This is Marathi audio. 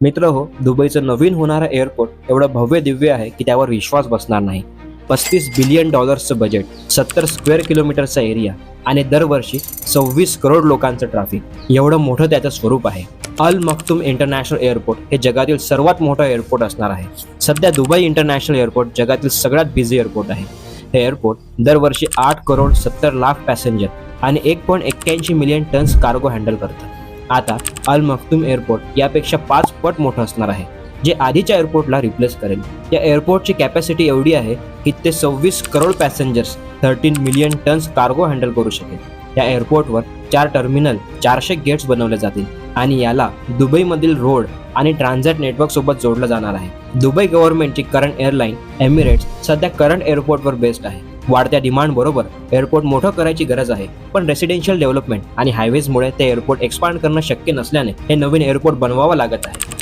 मित्र हो, दुबईचं नवीन होणारं एअरपोर्ट एवढं भव्य दिव्य आहे की त्यावर विश्वास बसणार नाही. $35 बिलियन बजेट, 70 स्क्वेअर किलोमीटरचा एरिया आणि दरवर्षी 26 करोड लोकांचं ट्रॅफिक, एवढं मोठं त्याचं स्वरूप आहे. अल मखतूम इंटरनॅशनल एअरपोर्ट हे जगातील सर्वात मोठं एअरपोर्ट असणार आहे. सध्या दुबई इंटरनॅशनल एअरपोर्ट जगातील सगळ्यात बिझी एअरपोर्ट आहे. हे एअरपोर्ट दरवर्षी 8 करोड 70 लाख पॅसेंजर आणि 1.81 मिलियन टन्स कार्गो हँडल करतं. आता अल मखतूम एअरपोर्ट यापेक्षा 5 पट मोठं असणार आहे, जे आधीच्या एअरपोर्टला रिप्लेस करेल. या एअरपोर्टची कॅपॅसिटी एवढी आहे की ते 26 crore passengers, 13 million tonnes cargo handle करू शकेल. या एअरपोर्टवर 4 टर्मिनल, 400 गेट्स बनवले जातील आणि याला दुबईमधील रोड आणि ट्रान्झिट नेटवर्क सोबत जोडलं जाणार आहे. दुबई गव्हर्नमेंटची करंट एअरलाईन एमिरेट्स सध्या करंट एअरपोर्टवर बेस्ड आहे. वाढत्या डिमांड बरोबर एअरपोर्ट मोठं करायची गरज आहे, पण रेसिडेन्शियल डेव्हलपमेंट आणि हायवेजमुळे ते एअरपोर्ट एक्सपांड करणं शक्य नसल्याने हे नवीन एअरपोर्ट बनवावं लागत आहे.